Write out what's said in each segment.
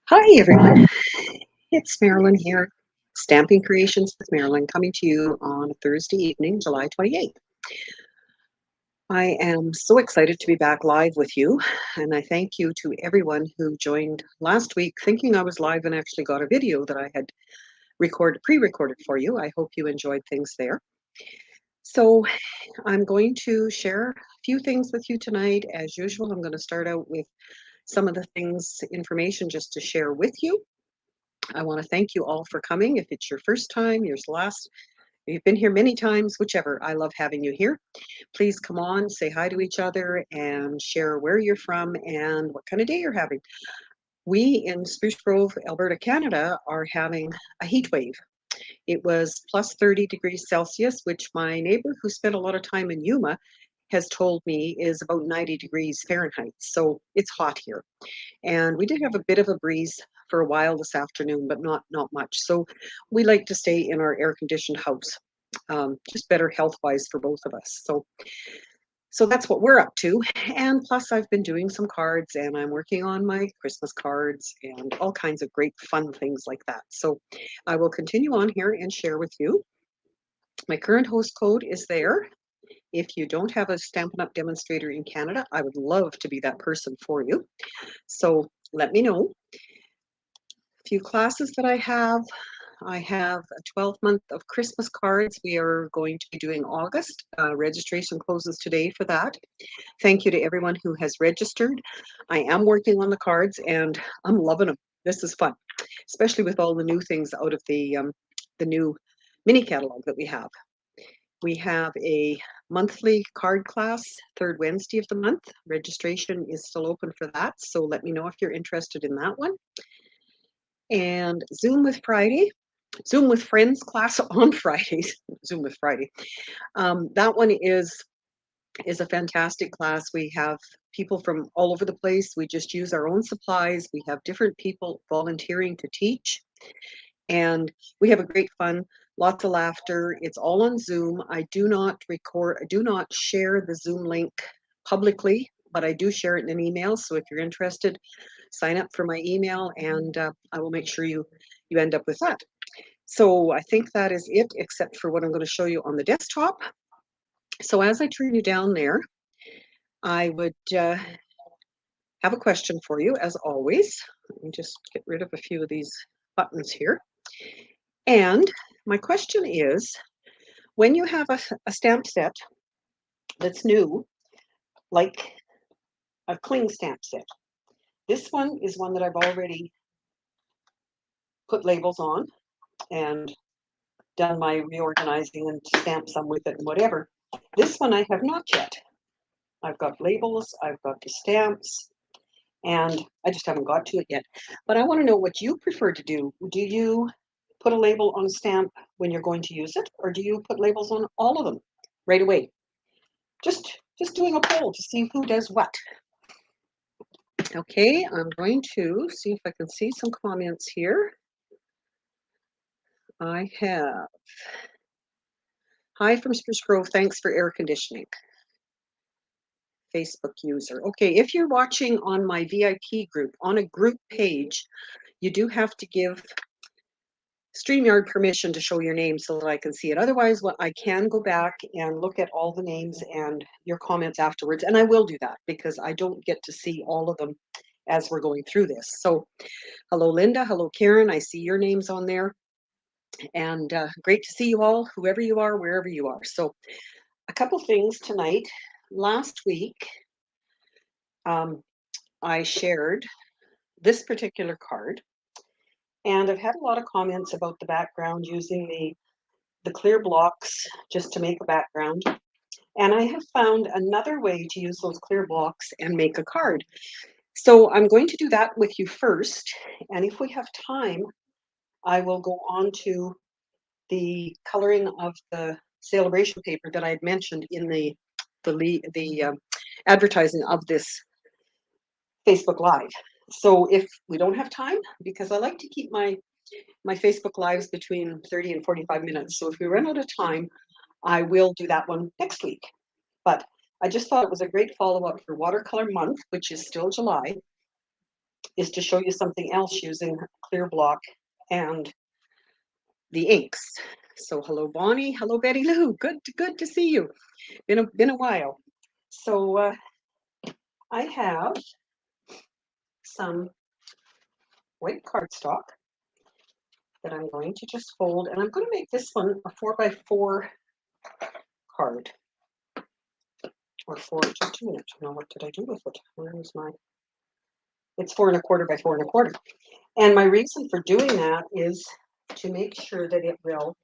Hi, everyone. It's Marilyn here, Stamping Creations with Marilyn, coming to you on Thursday evening, July 28th. I am so excited to be back live with you, and I thank you to everyone who joined last week thinking I was live and actually got a video that I had pre-recorded for you. I hope you enjoyed things there. So I'm going to share a few things with you tonight. As usual, I'm going to start out with some of the information just to share with you. I want to thank you all for coming. If it's your first time, your last, you've been here many times, whichever, I love having you here. Please come on, say hi to each other, and share where you're from and what kind of day you're having. We in Spruce Grove, Alberta, Canada, are having a heat wave. It was plus 30 degrees Celsius, which my neighbor who spent a lot of time in Yuma has told me is about 90 degrees Fahrenheit. So it's hot here. And we did have a bit of a breeze for a while this afternoon, but not much. So we like to stay in our air-conditioned house, just better health-wise for both of us. So that's what we're up to. And plus, I've been doing some cards, and I'm working on my Christmas cards and all kinds of great fun things like that. So I will continue on here and share with you. My current host code is there. If you don't have a Stampin' Up! Demonstrator in Canada, I would love to be that person for you. So let me know. A few classes that I have a 12-month of Christmas cards. We are going to be doing August. Registration closes today for that. Thank you to everyone who has registered. I am working on the cards and I'm loving them. This is fun, especially with all the new things out of the new mini catalog that we have. We have a monthly card class, third Wednesday of the month. Registration is still open for that, so let me know if you're interested in that one. And Zoom with Friends class on Fridays. Zoom with Friday. That one is a fantastic class. We have people from all over the place. We just use our own supplies. We have different people volunteering to teach. And we have a great fun, lots of laughter. It's all on Zoom. I do not share the Zoom link publicly, but I do share it in an email. So if you're interested, sign up for my email and I will make sure you end up with that. So I think that is it, except for what I'm going to show you on the desktop. So as I turn you down there, I would have a question for you, as always. Let me just get rid of a few of these buttons here. And my question is, when you have a stamp set that's new, like a cling stamp set, this one is one that I've already put labels on and done my reorganizing and stamped some with it and whatever. This one I have not yet. I've got labels, I've got the stamps, and I just haven't got to it yet. But I want to know what you prefer to do. Do you put a label on a stamp when you're going to use it, or do you put labels on all of them right away? Just doing a poll to see who does what. Okay, I'm going to see if I can see some comments here. I have, hi from Spruce Grove, thanks for air conditioning. Facebook user. Okay, if you're watching on my VIP group, on a group page, you do have to give StreamYard permission to show your name so that I can see it. Otherwise, I can go back and look at all the names and your comments afterwards, and I will do that because I don't get to see all of them as we're going through this. So hello, Linda. Hello, Karen. I see your names on there. And great to see you all, whoever you are, wherever you are. So a couple things tonight. Last week, I shared this particular card, and I've had a lot of comments about the background using the clear blocks just to make a background. And I have found another way to use those clear blocks and make a card. So I'm going to do that with you first. And if we have time, I will go on to the coloring of the Sale-A-Bration paper that I had mentioned in the advertising of this Facebook Live. So if we don't have time, because I like to keep my Facebook Lives between 30 and 45 minutes. So if we run out of time, I will do that one next week. But I just thought it was a great follow-up for Watercolor Month, which is still July. is to show you something else using clear block and the inks. So hello Bonnie, hello Betty Lou, good to see you. Been a while. So I have some white cardstock that I'm going to just fold, and I'm going to make this one a 4x4 card. Or four, just a minute. Now what did I do with it? Where is my? It's 4 1/4 by 4 1/4. And my reason for doing that is to make sure that it will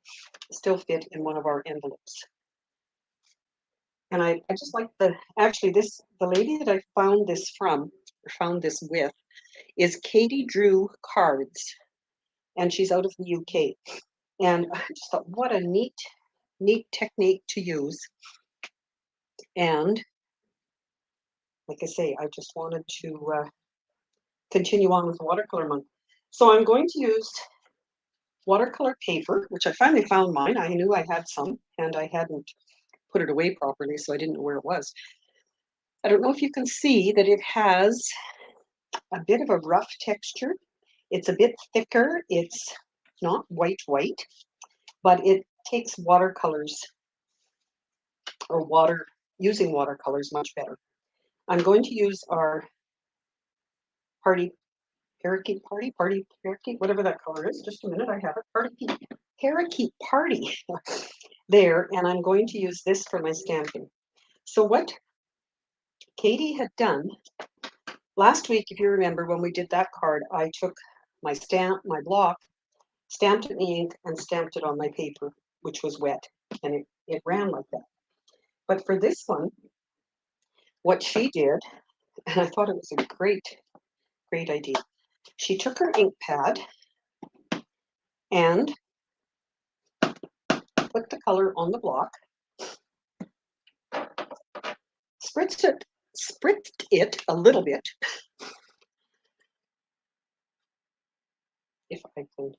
still fit in one of our envelopes. And I just like actually the lady that I found this from, or found this with, is Katie Drew Cards, and she's out of the UK. And I just thought, what a neat technique to use. And like I say, I just wanted to continue on with watercolor month. So I'm going to use watercolor paper, which I finally found mine. I knew I had some, and I hadn't put it away properly, so I didn't know where it was. I don't know if you can see that it has a bit of a rough texture. It's a bit thicker. It's not white, but it takes watercolors or using watercolors much better. I'm going to use our parakeet, whatever that color is. Just a minute, I have it. Parakeet Party there, and I'm going to use this for my stamping. So what Katie had done last week, if you remember, when we did that card, I took my block, stamped it in ink, and stamped it on my paper, which was wet, and it ran like that. But for this one, what she did, and I thought it was a great idea, she took her ink pad and put the color on the block, spritzed it a little bit, if I can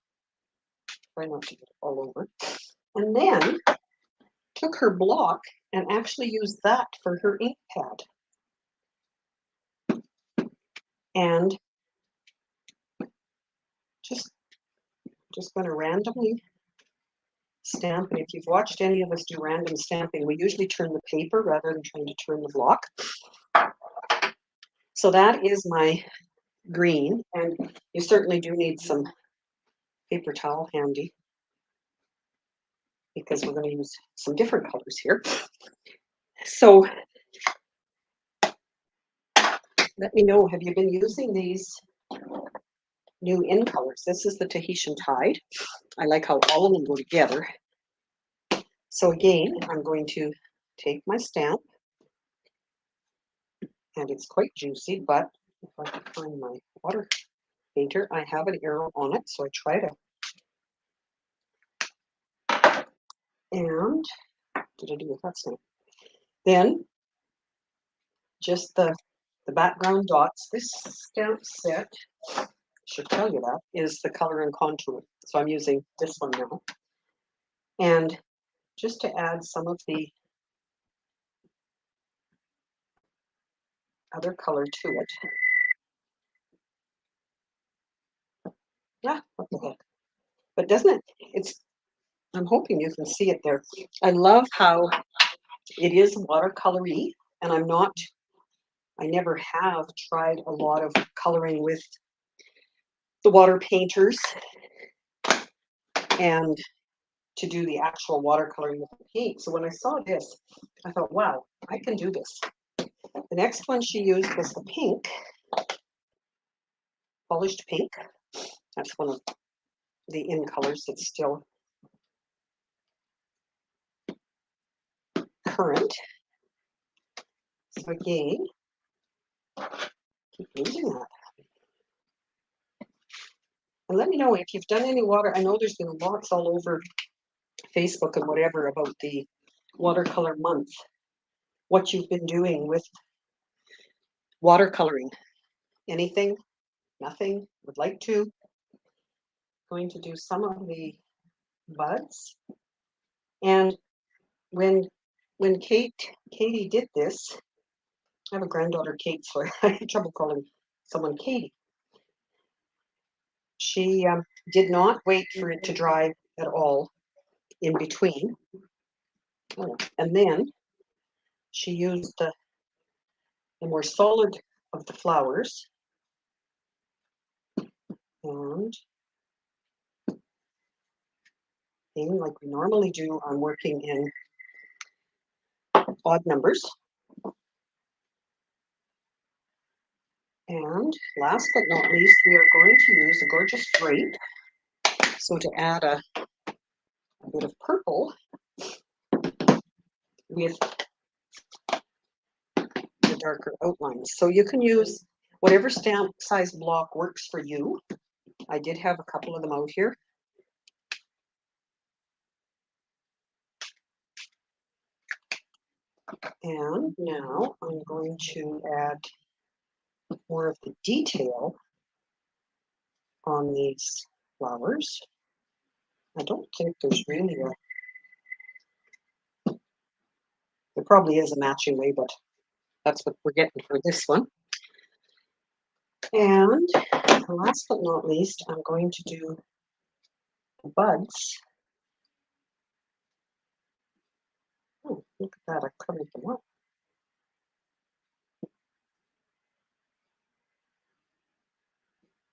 try not to get it all over, and then took her block and actually used that for her ink pad. And just going to randomly stamp. And if you've watched any of us do random stamping, we usually turn the paper rather than trying to turn the block. So that is my green, and you certainly do need some paper towel handy because we're going to use some different colors here. So let me know, have you been using these new in colors? This is the Tahitian Tide. I like how all of them go together. So again, I'm going to take my stamp, and it's quite juicy, but if I can find my water painter, I have an arrow on it, so I try to. And did I do with that stamp? Then just the background dots. This stamp set, I should tell you that, is the color and contour. So I'm using this one now. And just to add some of the other color to it. Yeah, what the heck. But doesn't it, I'm hoping you can see it there. I love how it is watercolory, and I never have tried a lot of coloring with the water painters and to do the actual watercoloring with the paint. So when I saw this, I thought, wow, I can do this. The next one she used was the pink, polished pink. That's one of the in colors that's still current. So again, keep using that. And let me know if you've done any water. I know there's been lots all over Facebook and whatever about the watercolor month, what you've been doing with watercoloring. Anything? Nothing? Would like to? Going to do some of the buds. And when Katie did this, I have a granddaughter Kate, so I have trouble calling someone Katie. She did not wait for it to dry at all in between. Oh, and then she used the more solid of the flowers, and like we normally do, I'm working in odd numbers. And last but not least, we are going to use a gorgeous grape. So to add a bit of purple with the darker outlines. So you can use whatever stamp size block works for you. I did have a couple of them out here. And now I'm going to add more of the detail on these flowers. I don't think there's really there probably is a matching way, but that's what we're getting for this one. And last but not least, I'm going to do the buds. Oh, look at that, I covered them up.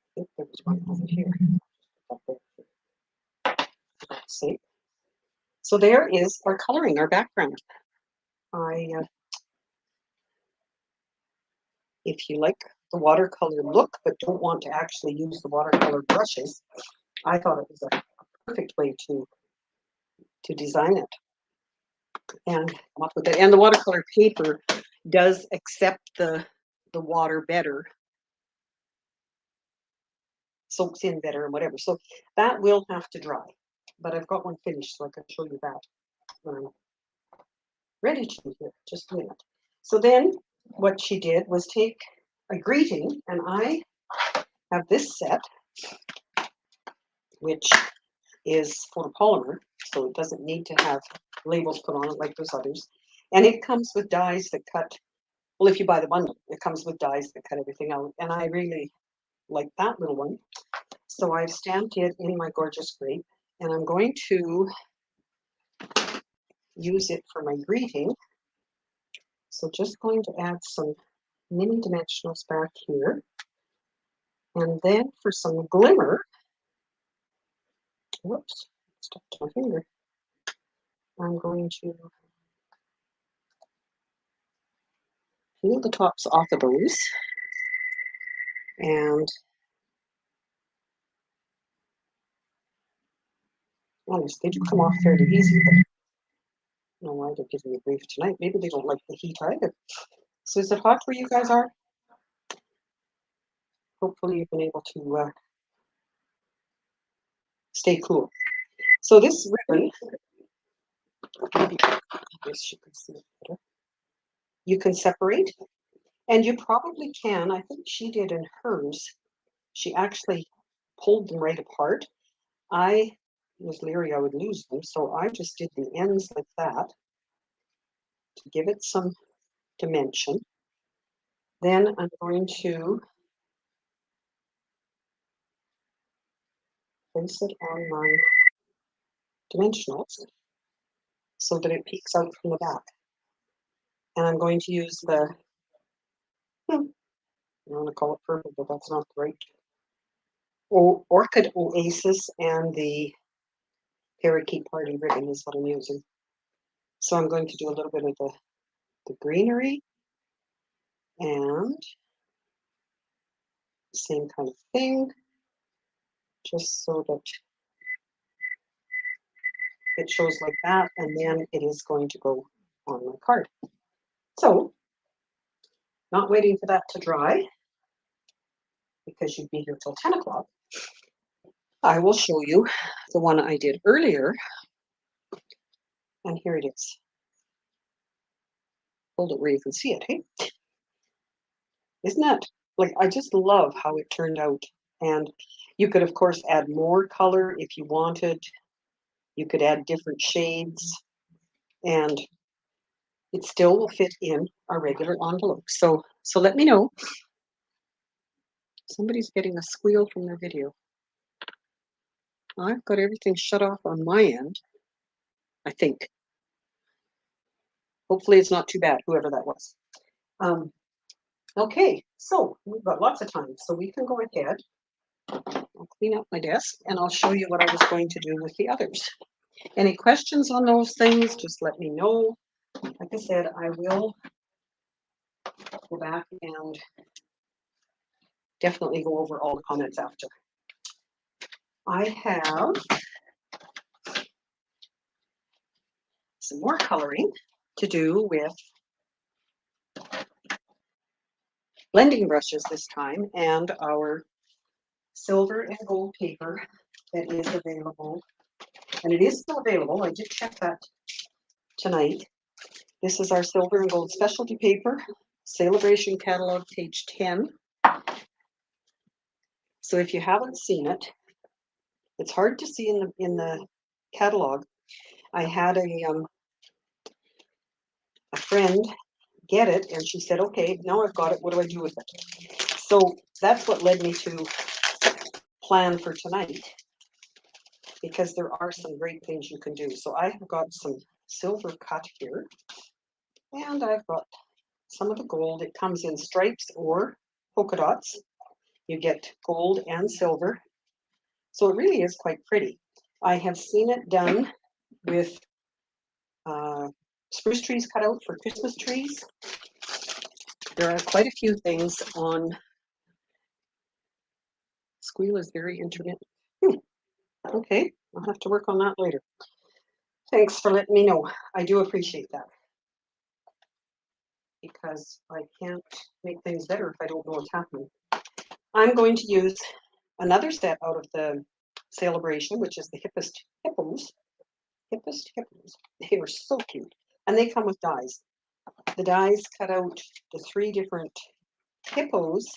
I think there was one over here. Let's see. So there is our coloring, our background. If you like the watercolor look but don't want to actually use the watercolor brushes, I thought it was a perfect way to design it and come up with it. And the watercolor paper does accept the water better, soaks in better and whatever. So that will have to dry, but I've got one finished, so I can show you that when I'm ready to here. Just a minute. So then what she did was take a greeting, and I have this set, which is photopolymer, so it doesn't need to have labels put on it like those others. And it comes with dies that cut, well, if you buy the bundle, it comes with dies that cut everything out. And I really like that little one. So I've stamped it in my gorgeous grape, and I'm going to use it for my greeting. So just going to add some mini dimensionals back here. And then for some glimmer, whoops, stuck my finger. I'm going to peel the tops off of those. And honest, they do come off fairly easy, but I don't know why they're giving me grief tonight. Maybe they don't like the heat either. So is it hot where you guys are? Hopefully you've been able to stay cool. So this ribbon, maybe I guess you can see it better. You can separate, and you probably can. I think she did in hers. She actually pulled them right apart. I was leery I would lose them, so I just did the ends like that to give it some dimension. Then I'm going to place it on my dimensionals so that it peeks out from the back. And I'm going to use the, I want to call it purple, but that's not the right, Orchid Oasis, and the Parakeet Party ribbon is what I'm using. So I'm going to do a little bit of the greenery and same kind of thing, just so that it shows like that, and then it is going to go on my card. So, not waiting for that to dry, because you'd be here till 10 o'clock, I will show you the one I did earlier, and here it is. Hold it where you can see it, hey? Isn't that, like, I just love how it turned out. And you could, of course, add more color if you wanted. You could add different shades, and it still will fit in a regular envelope. So let me know. Somebody's getting a squeal from their video. I've got everything shut off on my end, I think. Hopefully it's not too bad, whoever that was. Okay, so we've got lots of time, so we can go ahead. I'll clean up my desk and I'll show you what I was going to do with the others. Any questions on those things, just let me know. Like I said, I will go back and definitely go over all the comments after. I have some more coloring to do with blending brushes this time, and our silver and gold paper that is available. And it is still available. I did check that tonight. This is our silver and gold specialty paper, Sale-A-Bration catalog, page 10. So if you haven't seen it, it's hard to see in the catalog. I had a friend get it, and she said, "Okay, now I've got it. What do I do with it?" So that's what led me to plan for tonight, because there are some great things you can do. So I have got some silver cut here, and I've got some of the gold. It comes in stripes or polka dots. You get gold and silver. So it really is quite pretty. I have seen it done with spruce trees cut out for Christmas trees. There are quite a few things on. Squeal is very intermittent. Okay, I'll have to work on that later. Thanks for letting me know. I do appreciate that, because I can't make things better if I don't know what's happening. I'm going to use another set out of the Sale-A-Bration, which is the hippest hippos. Hippest hippos. They were so cute. And they come with dies. The dies cut out the 3 different hippos,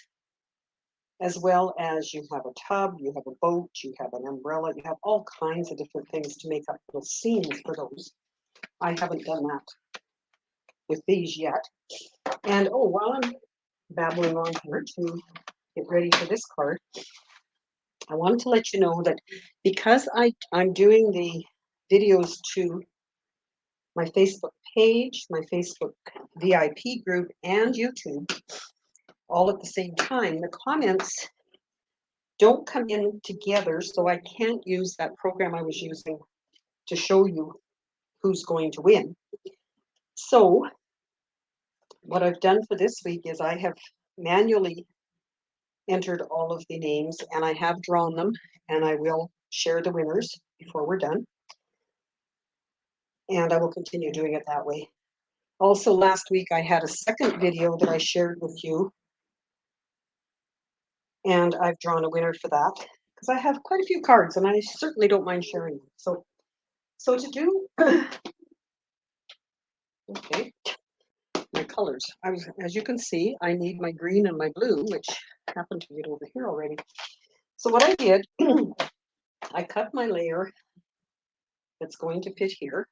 as well as you have a tub, you have a boat, you have an umbrella, you have all kinds of different things to make up little scenes for those. I haven't done that with these yet. And oh, while I'm babbling on here to get ready for this card, I wanted to let you know that because I'm doing the videos to my Facebook page, my Facebook VIP group, and YouTube all at the same time, the comments don't come in together, so I can't use that program I was using to show you who's going to win. So what I've done for this week is I have manually entered all of the names, and I have drawn them, and I will share the winners before we're done. And I will continue doing it that way. Also, last week I had a second video that I shared with you, and I've drawn a winner for that, because I have quite a few cards, and I certainly don't mind sharing them. So to do, okay, my colors. As you can see, I need my green and my blue, which happened to get over here already. So what I did, I cut my layer that's going to fit here,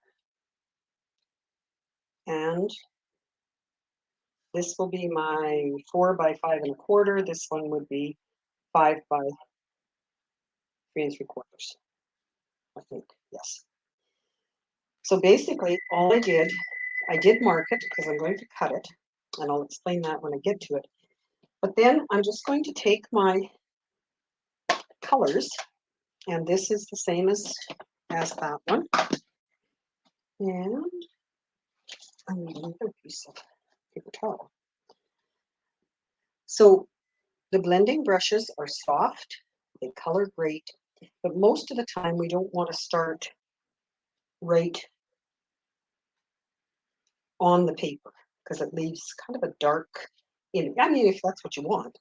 and this will be my 4 by 5 1/4. This one would be 5 by 3 3/4. I think, yes. So basically, all I did mark it because I'm going to cut it, and I'll explain that when I get to it. But then I'm just going to take my colors, and this is the same as that one. And I need another piece of paper towel. So the blending brushes are soft, they color great, but most of the time we don't want to start right on the paper because it leaves kind of a dark image. I mean, if that's what you want.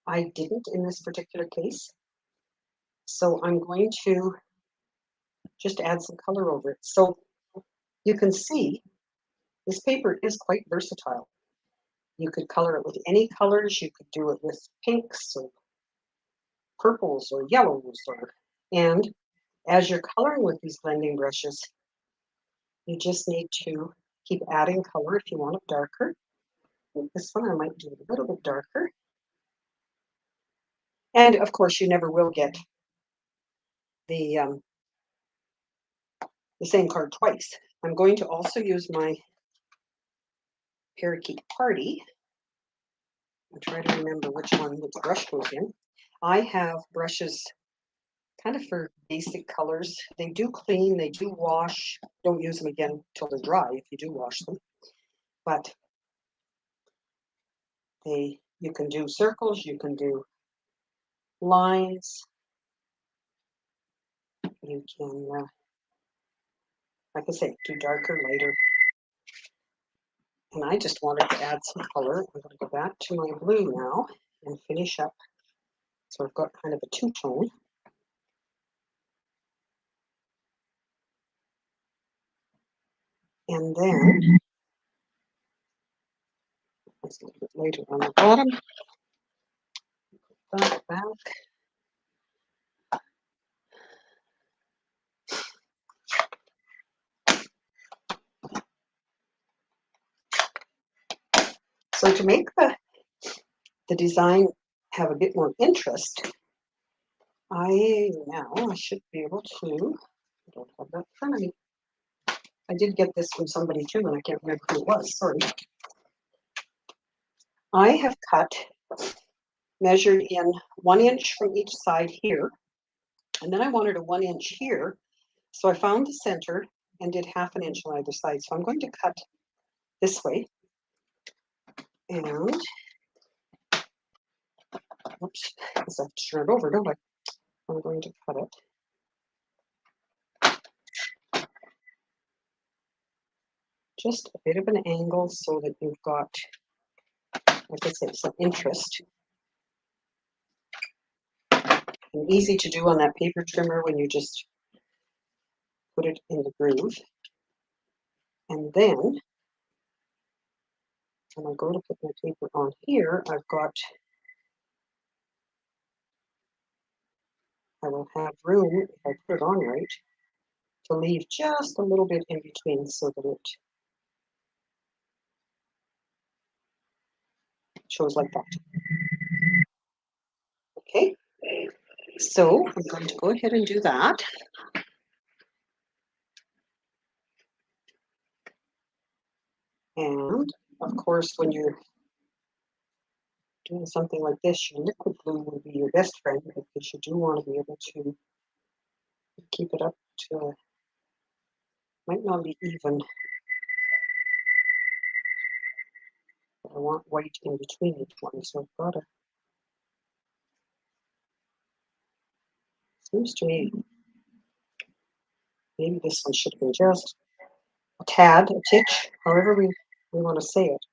I didn't in this particular case. So I'm going to just add some color over it. So you can see this paper is quite versatile. You could color it with any colors. You could do it with pinks or purples or yellows, and as you're coloring with these blending brushes, you just need to keep adding color if you want it darker. With this one, I might do it a little bit darker. And of course, you never will get the same card twice. I'm going to also use my Parakeet Party. I'm trying to remember which one the brush goes in. I have brushes kind of for basic colors. They do clean, they do wash. Don't use them again till they're dry if you do wash them. But you can do circles, you can do lines, you can, like I say, do darker, lighter. And I just wanted to add some color. I'm going to go back to my blue now and finish up. So I've got kind of a two-tone. And then, it's a little bit later on the bottom, back. So to make the design have a bit more interest, I should be able to, I don't have that in front of me. I did get this from somebody too, and I can't remember who it was, sorry. I have measured in 1 inch from each side here, and then I wanted a 1 inch here. So I found the center and did 1/2 inch on either side. So I'm going to cut this way, and oops, I have to turn it over, don't I? I'm going to cut it just a bit of an angle so that you've got, like I said, some interest. And easy to do on that paper trimmer when you just put it in the groove. And then when I go to put my paper on here, I will have room, if I put it on right, to leave just a little bit in between so that it shows like that. Okay, so I'm going to go ahead and do that. And of course, when you're doing something like this, your liquid glue will be your best friend because you do want to be able to keep it up to, might not be even, but I want white in between each one. So I've got to, seems to me, maybe this one should have been just a tad, a titch, however we want to say it,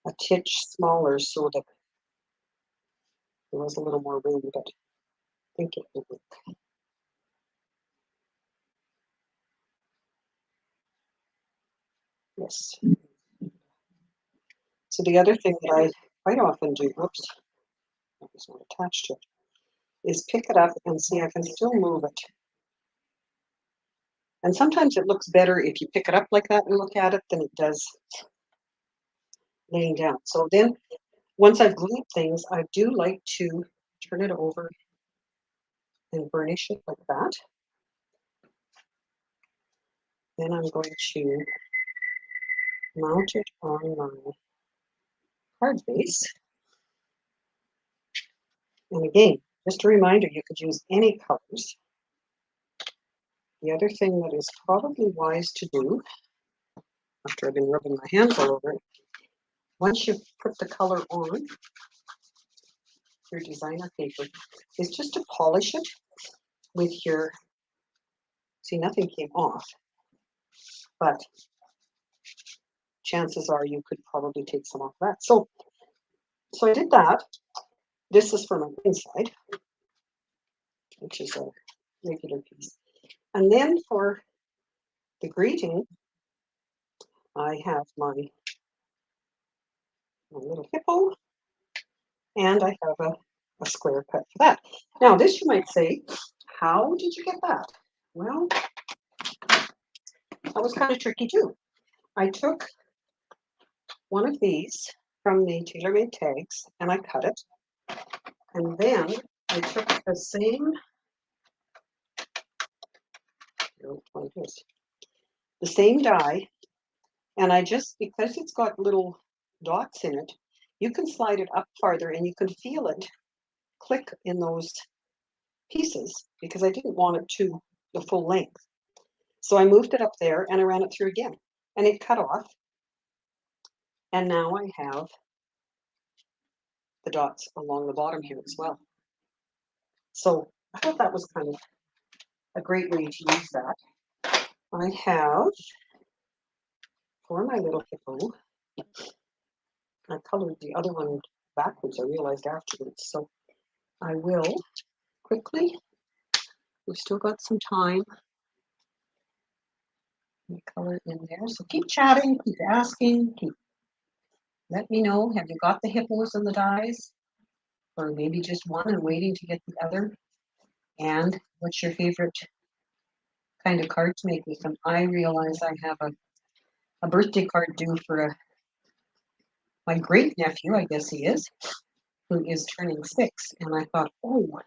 a titch smaller so that there was a little more room, but I think it will work. Yes. So the other thing that I quite often do, whoops, that was not attached to it, is pick it up and see I can still move it. And sometimes it looks better if you pick it up like that and look at it than it does laying down. So then once I've glued things, I do like to turn it over and burnish it like that. Then I'm going to mount it on my card base. And again, just a reminder, you could use any colors. The other thing that is probably wise to do, after I've been rubbing my hands all over it, once you've put the color on your designer paper, is just to polish it with your, see, nothing came off, but chances are you could probably take some off that. So I did that. This is for my inside, which is a regular piece. And then for the greeting, I have my little hippo, and I have a square cut for that. Now, this you might say, how did you get that? Well, that was kind of tricky too. I took one of these from the tailor-made tags and I cut it. And then I took the same remember which one it is. The same die, and I just, because it's got little dots in it, you can slide it up farther and you can feel it click in those pieces because I didn't want it to the full length. So I moved it up there and I ran it through again and it cut off. And now I have the dots along the bottom here as well. So I thought that was kind of a great way to use that. I have, for my little hippo, I colored the other one backwards, I realized afterwards. So I will quickly, we've still got some time, color in there. So keep chatting, keep asking, let me know, have you got the hippos and the dies? Or maybe just one and waiting to get the other? And what's your favorite kind of card to make with them? I realize I have a birthday card due for my great nephew, I guess he is, who is turning 6. And I thought, oh,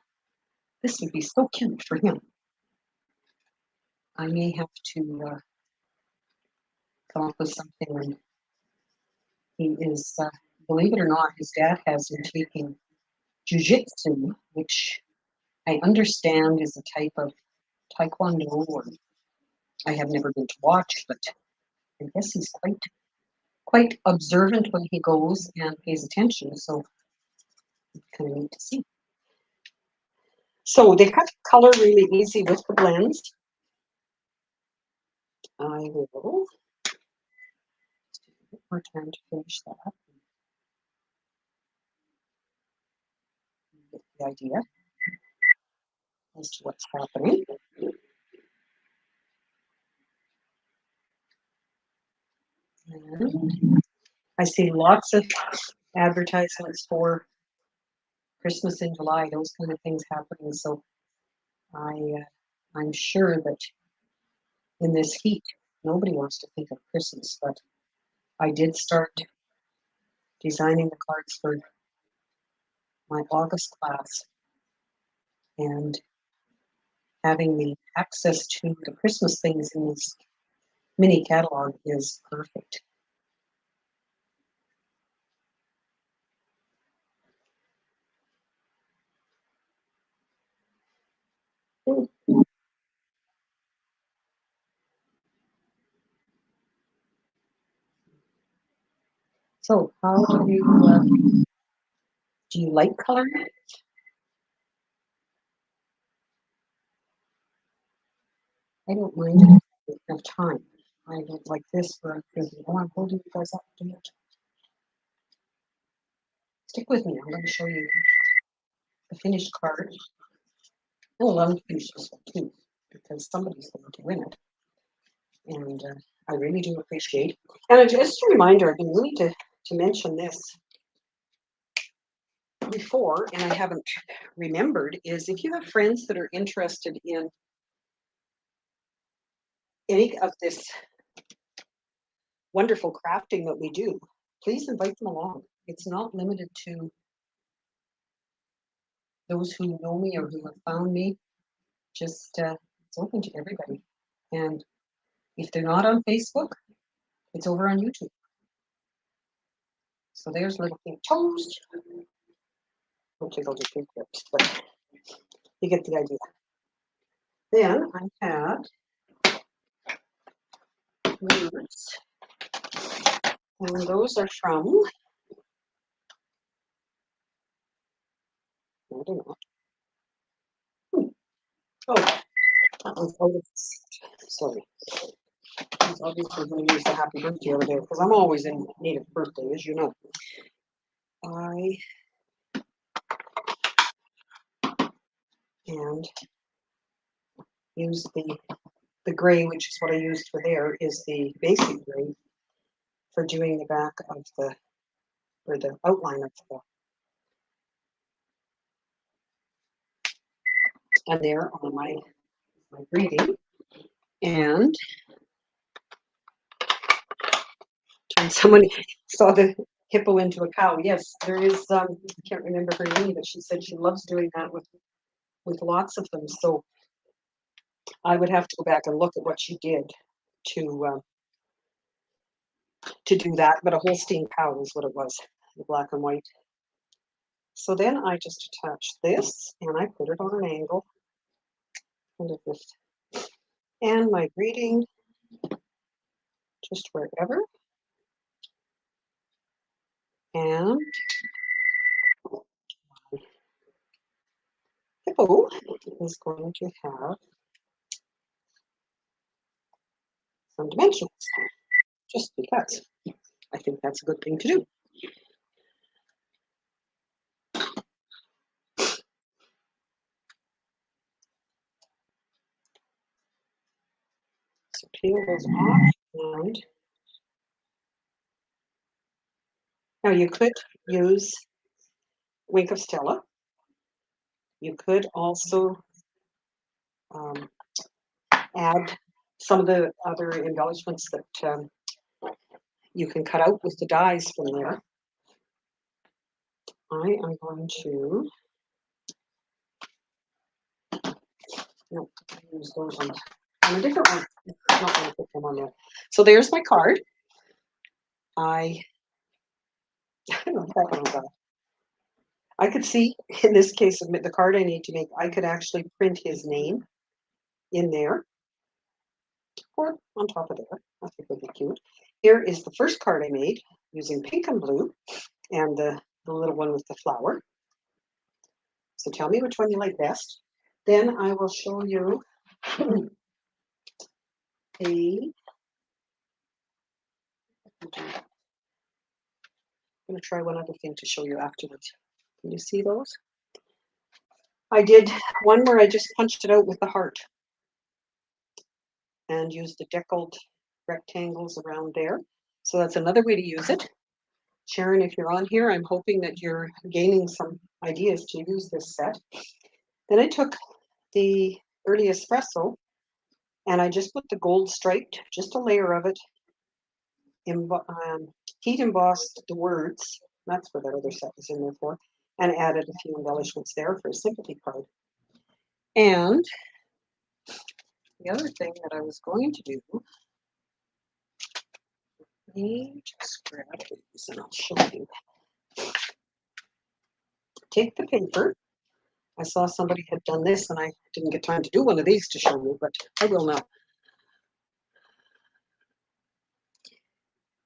this would be so cute for him. I may have to come up with something. And he is, believe it or not, his dad has him taking jiu-jitsu, which I understand is a type of taekwondo, or I have never been to watch, but I guess he's quite observant when he goes and pays attention, so it's kind of neat to see. So they cut color really easy with the blends. I will take a bit more time to finish that. Get the idea as to what's happening. And I see lots of advertisements for Christmas in July, those kind of things happening. So I'm sure that in this heat, nobody wants to think of Christmas, but I did start designing the cards for my August class, and having the access to the Christmas things in this mini catalog is perfect. So how do you like coloring? I don't mind if I don't have time. I don't like this where I'm thinking, oh, I'm holding you guys up to it. Stick with me, I'm going to show you the finished card. Oh, I'm finished this one too, because somebody's going to win it. And I really do appreciate. And just a reminder, I've been meaning to mention this before, and I haven't remembered, is if you have friends that are interested in any of this wonderful crafting that we do, please invite them along. It's not limited to those who know me or who have found me. Just it's open to everybody. And if they're not on Facebook, it's over on YouTube. So there's little pink toes. Hopefully they'll just pink lips, but you get the idea. Then I had words, and those are from, I don't know. Oh, that one's out of, sorry. He's obviously going to use the happy birthday over there because I'm always in need of birthday, as you know. I and use the gray, which is what I used for there, is the basic gray for doing the back of the, or the outline of the, and there on my greeting. And someone saw the hippo into a cow. Yes, there is, I can't remember her name, but she said she loves doing that with lots of them. So I would have to go back and look at what she did to do that, but a Holstein cow is what it was, the black and white. So then I just attached this and I put it on an angle, kind of this, and my greeting just wherever. And hippo is going to have some dimensions, just because I think that's a good thing to do. So peel those off, and now you could use Wink of Stella. You could also add some of the other embellishments that you can cut out with the dies from there. I am going to use those on a different one. I'm not going to put them on there. So there's my card. I don't know what that one. I could see in this case the card I need to make, I could actually print his name in there or on top of there. I think would be cute. Here is the first card I made using pink and blue and the little one with the flower. So tell me which one you like best. Then I will show you I'm going to try one other thing to show you afterwards. Can you see those? I did one where I just punched it out with the heart and used the deckled rectangles around there. So that's another way to use it. Sharon, if you're on here, I'm hoping that you're gaining some ideas to use this set. Then I took the early espresso and I just put the gold striped, just a layer of it, heat embossed the words. That's what that other set was in there for, and added a few embellishments there for a sympathy card. And the other thing that I was going to do, let me just grab these and I'll show you. Take the paper. I saw somebody had done this and I didn't get time to do one of these to show you, but I will now.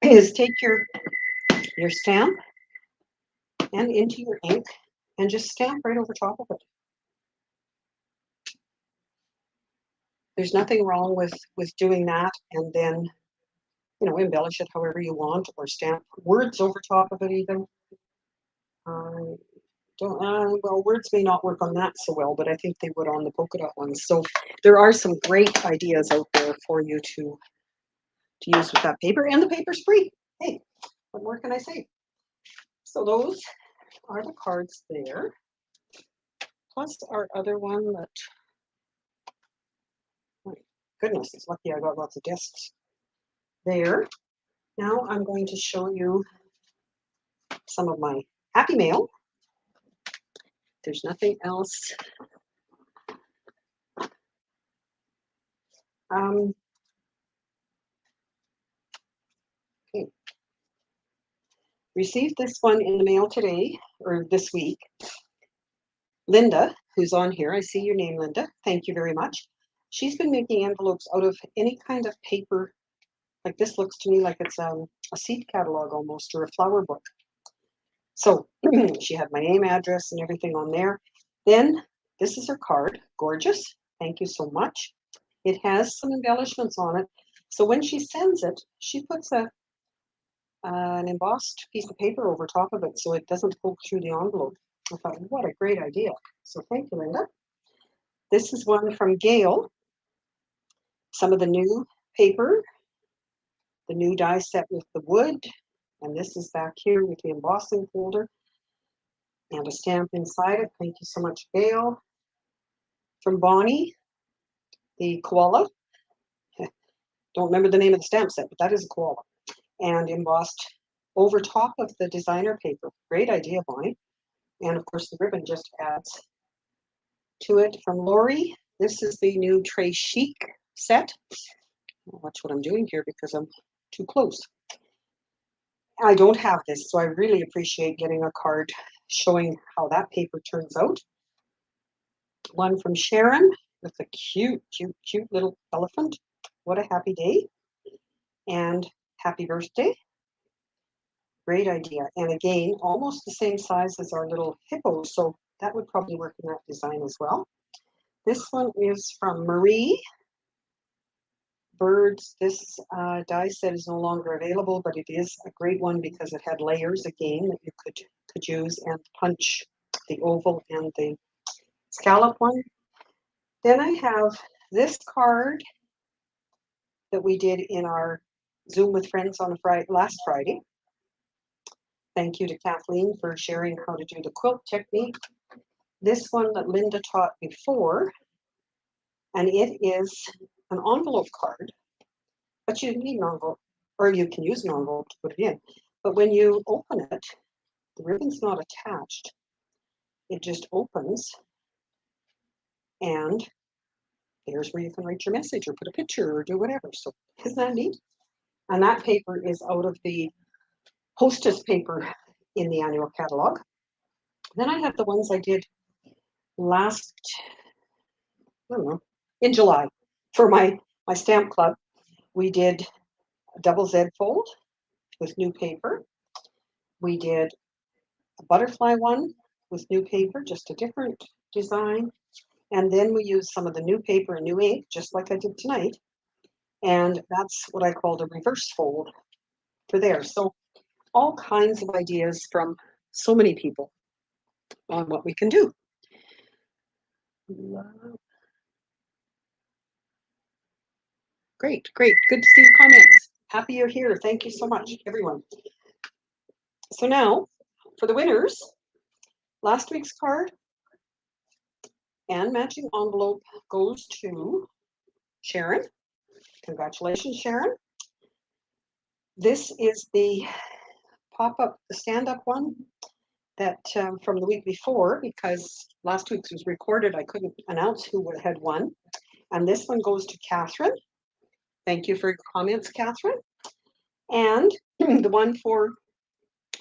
Is take your stamp and into your ink and just stamp right over top of it. There's nothing wrong with doing that and then, you know, embellish it however you want or stamp words over top of it even. Well, words may not work on that so well, but I think they would on the polka dot ones. So there are some great ideas out there for you to use with that paper, and the paper's free. Hey, what more can I say? So those are the cards there. Plus our other one that, my goodness, it's lucky I got lots of discs there. Now I'm going to show you some of my happy mail. There's nothing else. Okay. Received this one in the mail today, or this week. Linda, who's on here, I see your name, Linda. Thank you very much. She's been making envelopes out of any kind of paper. Like this looks to me like it's a seed catalog almost, or a flower book. So she had my name, address, and everything on there. Then this is her card. Gorgeous. Thank you so much. It has some embellishments on it. So when she sends it, she puts an embossed piece of paper over top of it so it doesn't poke through the envelope. I thought, what a great idea. So thank you, Linda. This is one from Gail. Some of the new paper, the new die set with the wood, and this is back here with the embossing folder and a stamp inside it. Thank you so much, Gail. From Bonnie, the koala. Don't remember the name of the stamp set, but that is a koala. And embossed over top of the designer paper. Great idea, Bonnie. And of course, the ribbon just adds to it. From Lori, This is the new Tray Chic set. Watch what I'm doing here because I'm too close. I don't have this, so I really appreciate getting a card showing how that paper turns out. One from Sharon with a cute, cute, cute little elephant. What a happy day. And happy birthday. Great idea. And again, almost the same size as our little hippo, so that would probably work in that design as well. This one is from Marie. Birds. This die set is no longer available, but it is a great one because it had layers again that you could use and punch the oval and the scallop one. Then I have this card that we did in our Zoom with Friends on last Friday. Thank you to Kathleen for sharing how to do the quilt technique. This one that Linda taught before, and it is an envelope card, but you need an envelope, or you can use an envelope to put it in. But when you open it, the ribbon's not attached. It just opens, and there's where you can write your message or put a picture or do whatever. So isn't that neat? And that paper is out of the hostess paper in the annual catalog. Then I have the ones I did last, I don't know, in July for my stamp club. We did a double Z fold with new paper. We did a butterfly one with new paper, just a different design. And then we used some of the new paper and new ink, just like I did tonight. And that's what I called a reverse fold for there. So all kinds of ideas from so many people on what we can do. Great, great. Good to see your comments. Happy you're here. Thank you so much, everyone. So now, for the winners, last week's card and matching envelope goes to Sharon. Congratulations, Sharon. This is the pop-up, the stand-up one that from the week before, because last week's was recorded, I couldn't announce who had won. And this one goes to Catherine. Thank you for your comments, Catherine. And the one for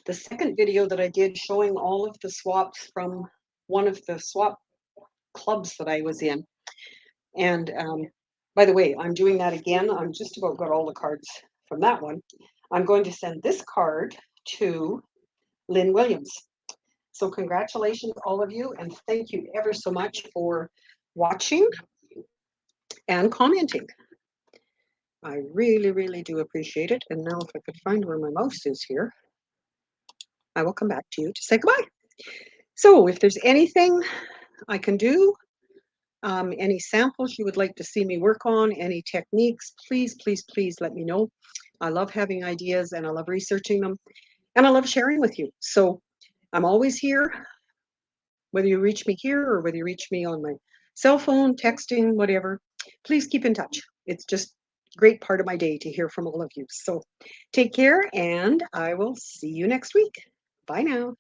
the second video that I did showing all of the swaps from one of the swap clubs that I was in. And by the way, I'm doing that again. I'm just about got all the cards from that one. I'm going to send this card to Lynn Williams. So congratulations, all of you, and thank you ever so much for watching and commenting. I really, really do appreciate it. And now if I could find where my mouse is here, I will come back to you to say goodbye. So if there's anything I can do, any samples you would like to see me work on, any techniques, please, please, please let me know. I love having ideas and I love researching them and I love sharing with you. So I'm always here, whether you reach me here or whether you reach me on my cell phone, texting, whatever. Please keep in touch. It's just a great part of my day to hear from all of you. So take care and I will see you next week. Bye now.